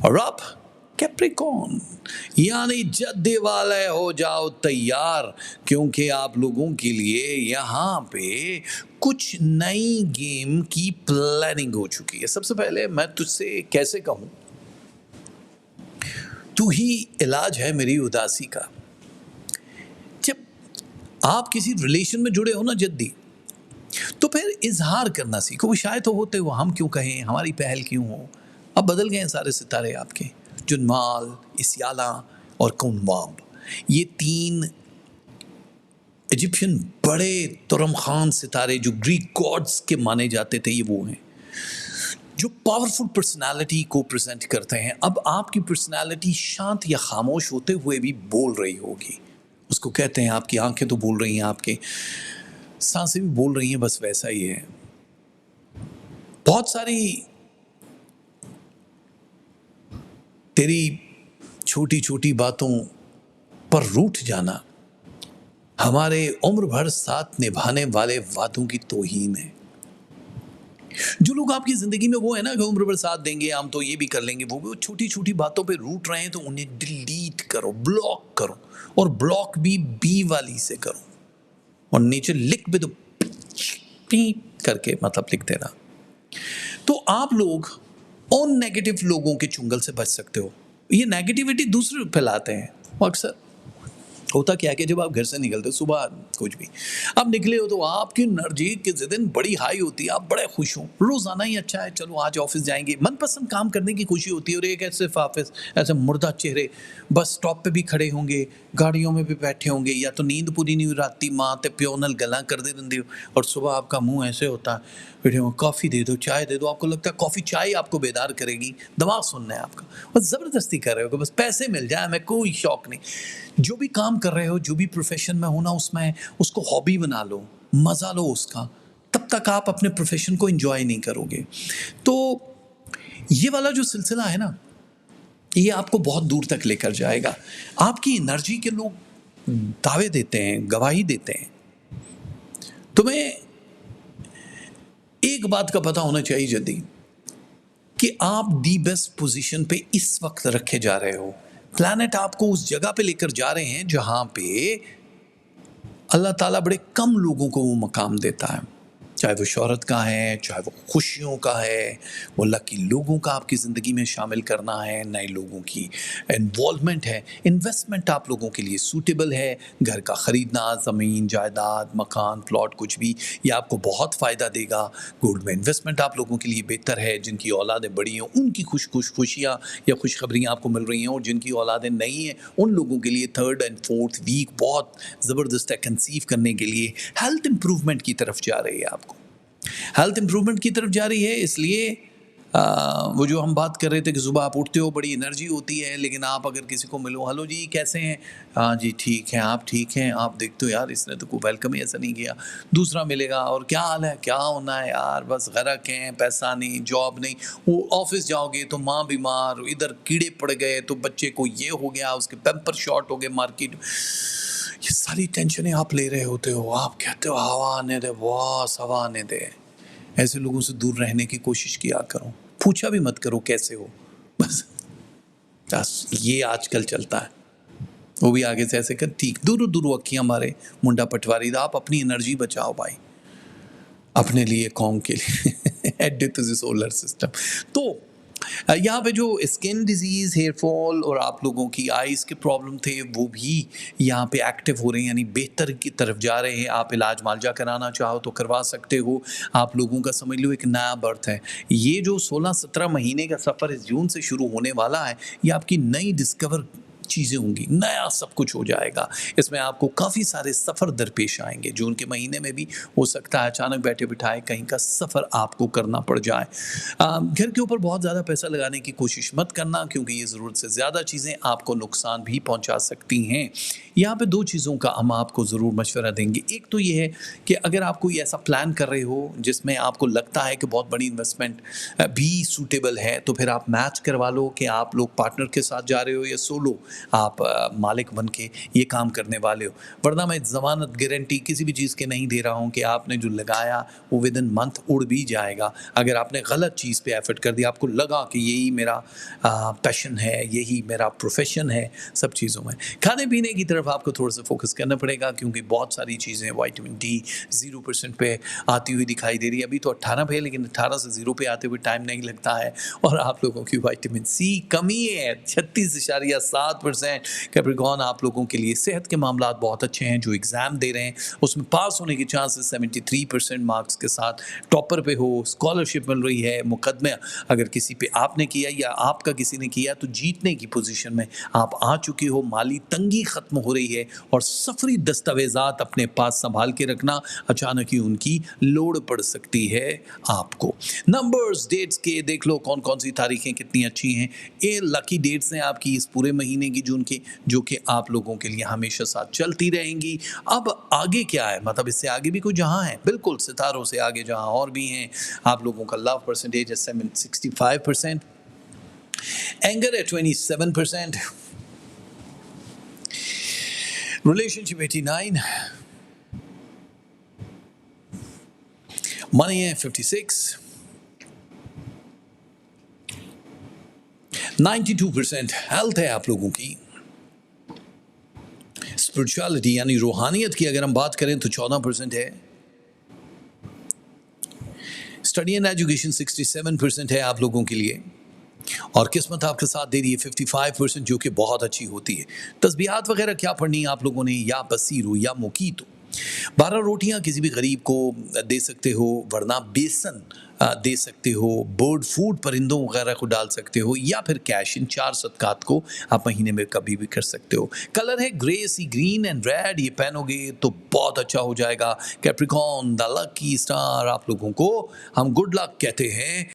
और अब कैप्रिकॉर्न, यानी जद्दे वाले हो जाओ तैयार, क्योंकि आप लोगों के लिए यहाँ पे कुछ नई गेम की प्लानिंग हो चुकी है। सबसे पहले मैं तुझसे कैसे कहूँ, तू ही इलाज है मेरी उदासी का। जब आप किसी रिलेशन में जुड़े हो ना जद्दी, तो फिर इजहार करना सीखो। शायद तो होते हो, हम क्यों कहें, हमारी पहल क्यों हो। अब बदल गए हैं सारे सितारे आपके। जुनमाल, इसियाला और कौनवाब, ये 3 इजिप्शियन बड़े तुरम खान सितारे जो ग्रीक गॉड्स के माने जाते थे, ये वो हैं जो पावरफुल पर्सनालिटी को प्रेजेंट करते हैं। अब आपकी पर्सनालिटी शांत या खामोश होते हुए भी बोल रही होगी। उसको कहते हैं आपकी आंखें तो बोल रही हैं, आपके सांसें भी बोल रही हैं, बस वैसा ही है। बहुत सारी तेरी छोटी छोटी बातों पर रूठ जाना हमारे उम्र भर साथ निभाने वाले वादों की तौहीन है। जो लोग आपकी जिंदगी में वो है ना कि उम्र भर साथ देंगे, हम तो ये भी कर लेंगे, वो छोटी छोटी बातों पे रूठ रहे हैं, तो उन्हें डिलीट करो, ब्लॉक करो। और ब्लॉक भी बी वाली से करो, और नीचे लिख भी दो, करके मतलब लिख देना। तो आप लोग उन नेगेटिव लोगों के चुंगल से बच सकते हो। ये नेगेटिविटी दूसरे फैलाते हैं। अक्सर होता क्या है कि जब आप घर से निकलते हो, सुबह कुछ भी आप निकले हो, तो आपकी एनर्जी किस दिन बड़ी हाई होती है, आप बड़े खुश हो, रोजाना ही अच्छा है, चलो आज ऑफिस जाएंगे, मनपसंद काम करने की खुशी होती है। और एक ऐसे ऑफिस, ऐसे मुर्दा चेहरे बस स्टॉप पे भी खड़े होंगे, गाड़ियों में भी बैठे होंगे, या तो नींद पूरी नहीं हुई राती, माँ ते प्यो नाल गल्लां करदे रहिंदे हो, और सुबह आपका मुंह ऐसे होता है, कॉफ़ी दे दो, चाय दे दो। आपको लगता है कॉफ़ी चाय आपको बेदार करेगी, दिमाग सुनना है आपका, बस ज़बरदस्ती कर रहे हो कि बस पैसे मिल जाए, हमें कोई शौक नहीं। जो भी काम कर रहे हो, जो भी प्रोफेशन में हो ना, उसमें उसको हॉबी बना लो, मज़ा लो उसका, तब तक आप अपने प्रोफेशन को एंजॉय नहीं करोगे। तो ये वाला जो सिलसिला है ना, ये आपको बहुत दूर तक लेकर जाएगा। आपकी एनर्जी के लोग दावे देते हैं, गवाही देते हैं। तुम्हें एक बात का पता होना चाहिए जल्दी, कि आप दी बेस्ट पोजीशन पे इस वक्त रखे जा रहे हो। प्लैनेट आपको उस जगह पे लेकर जा रहे हैं जहां पे अल्लाह ताला बड़े कम लोगों को वो मकाम देता है, चाहे वो शोहरत का है, चाहे वो खुशियों का है, वो लकी लोगों का आपकी ज़िंदगी में शामिल करना है, नए लोगों की इन्वॉल्वमेंट है, इन्वेस्टमेंट आप लोगों के लिए सूटेबल है, घर का ख़रीदना, ज़मीन जायदाद, मकान, प्लॉट, कुछ भी, ये आपको बहुत फ़ायदा देगा। गोल्ड में इन्वेस्टमेंट आप लोगों के लिए बेहतर है। जिनकी औलादें बड़ी हैं, उनकी खुशियाँ या खुशखबरियाँ आपको मिल रही हैं, और जिनकी औलादें नहीं हैं, उन लोगों के लिए 3rd and 4th वीक बहुत ज़बरदस्त है कंसीव करने के लिए। हेल्थ इंप्रूवमेंट की तरफ जा रही है, आपको हेल्थ इंप्रूवमेंट की तरफ जा रही है। इसलिए वो जो हम बात कर रहे थे कि सुबह आप उठते हो, बड़ी एनर्जी होती है, लेकिन आप अगर किसी को मिलो, हेलो जी कैसे हैं, हाँ जी ठीक हैं, आप ठीक हैं, आप देखते हो यार इसने तो कोई वेलकम ही ऐसा नहीं किया। दूसरा मिलेगा, और क्या हाल है, क्या होना है यार, बस गरक हैं, पैसा नहीं, जॉब नहीं। वो ऑफिस जाओगे तो माँ बीमार, इधर कीड़े पड़ गए तो बच्चे को ये हो गया, उसके पैम्पर शॉर्ट हो गए मार्केट। ये सारी टेंशनें आप ले रहे होते हो। आप कहते हो हवा आने दे बॉस, हवा आने दे। ऐसे लोगों से दूर रहने की कोशिश किया करो, पूछा भी मत करो कैसे हो, बस ये आजकल चलता है। वो भी आगे से ऐसे कर, ठीक दूर दूर अखियां मारे, मुंडा पटवारी दा। आप अपनी एनर्जी बचाओ भाई, अपने लिए, कौम के लिए। Add to the solar system. तो यहाँ पे जो स्किन डिजीज़, हेयर फॉल और आप लोगों की आइज़ के प्रॉब्लम थे, वो भी यहाँ पे एक्टिव हो रहे हैं, यानी बेहतर की तरफ जा रहे हैं। आप इलाज मालजा कराना चाहो तो करवा सकते हो। आप लोगों का समझ लो एक नया बर्थ है। ये जो 16-17 महीने का सफ़र इस जून से शुरू होने वाला है, ये आपकी नई डिस्कवर चीज़ें होंगी, नया सब कुछ हो जाएगा। इसमें आपको काफ़ी सारे सफ़र दरपेश आएंगे। जून के महीने में भी हो सकता है अचानक बैठे बिठाए कहीं का सफ़र आपको करना पड़ जाए। घर के ऊपर बहुत ज़्यादा पैसा लगाने की कोशिश मत करना, क्योंकि ये ज़रूरत से ज़्यादा चीज़ें आपको नुकसान भी पहुंचा सकती हैं। यहाँ पे 2 चीज़ों का हम आपको ज़रूर मशवरा देंगे। एक तो ये है कि अगर आप कोई ऐसा प्लान कर रहे हो जिसमें आपको लगता है कि बहुत बड़ी इन्वेस्टमेंट भी सूटेबल है, तो फिर आप मैच करवा लो कि आप लोग पार्टनर के साथ जा रहे हो या सोलो। आप मालिक बन के ये काम करने वाले हो। वरना मैं ज़मानत गारंटी किसी भी चीज़ के नहीं दे रहा हूँ कि आपने जो लगाया वो विद इन मंथ उड़ भी जाएगा। अगर आपने गलत चीज़ पे एफर्ट कर दिया, आपको लगा कि यही मेरा पैशन है, यही मेरा प्रोफेशन है सब चीज़ों में। खाने पीने की तरफ आपको थोड़ा सा फोकस करना पड़ेगा, क्योंकि बहुत सारी चीज़ें विटामिन डी 0% पे आती हुई दिखाई दे रही है। अभी तो 18 पे है, लेकिन 18 से 0 पे आते हुए टाइम नहीं लगता है। और आप लोगों की विटामिन सी कमी है 36.7%। कैप्रिकॉर्न, आप लोगों के लिए सेहत के मामलात बहुत अच्छे हैं। जो एग्ज़ाम दे रहे हैं उसमें पास होने के चांसेस 73% मार्क्स के साथ टॉपर पे हो, स्कॉलरशिप मिल रही है। मुकदमे अगर किसी पे आपने किया या आपका किसी ने किया तो जीतने की पोजीशन में आप आ चुके हो। माली तंगी ख़त्म हो रही है और सफरी दस्तावेज़ात अपने पास संभाल के रखना, अचानक ही उनकी लोड़ पड़ सकती है आपको। नंबर्स, डेट्स के देख लो कौन कौन सी तारीखें कितनी अच्छी हैं। ये लकी डेट्स हैं आपकी इस पूरे महीने की, जून की, जो कि आप लोगों के लिए हमेशा साथ चलती रहेंगी। अब आगे क्या है, मतलब इससे आगे भी कुछ जहाँ है, बिल्कुल सितारों से आगे जहाँ और भी हैं। आप लोगों का लव परसेंटेज है 65%, एंगर है 27%, रिलेशनशिप 89, मनी है 56, 92% हेल्थ है आप लोगों की। स्पिरिचुअलिटी यानी रूहानियत की अगर हम बात करें तो 14% है। स्टडी एंड एजुकेशन 67% है आप लोगों के लिए। और किस्मत आपके साथ दे रही है 55%, जो कि बहुत अच्छी होती है। तस्बीहात वगैरह क्या पढ़नी है आप लोगों ने, या बसीरो या मुकीतो। 12 रोटियां किसी भी गरीब को दे सकते हो, वरना बेसन दे सकते हो, बर्ड फूड परिंदों वगैरह को डाल सकते हो, या फिर कैश। इन 4 सदकात को आप महीने में कभी भी कर सकते हो। कलर है grey sea green and red, ये पहनोगे तो बहुत अच्छा हो जाएगा। कैप्रिकॉर्न, द लकी स्टार, आप लोगों को हम गुड लक कहते हैं।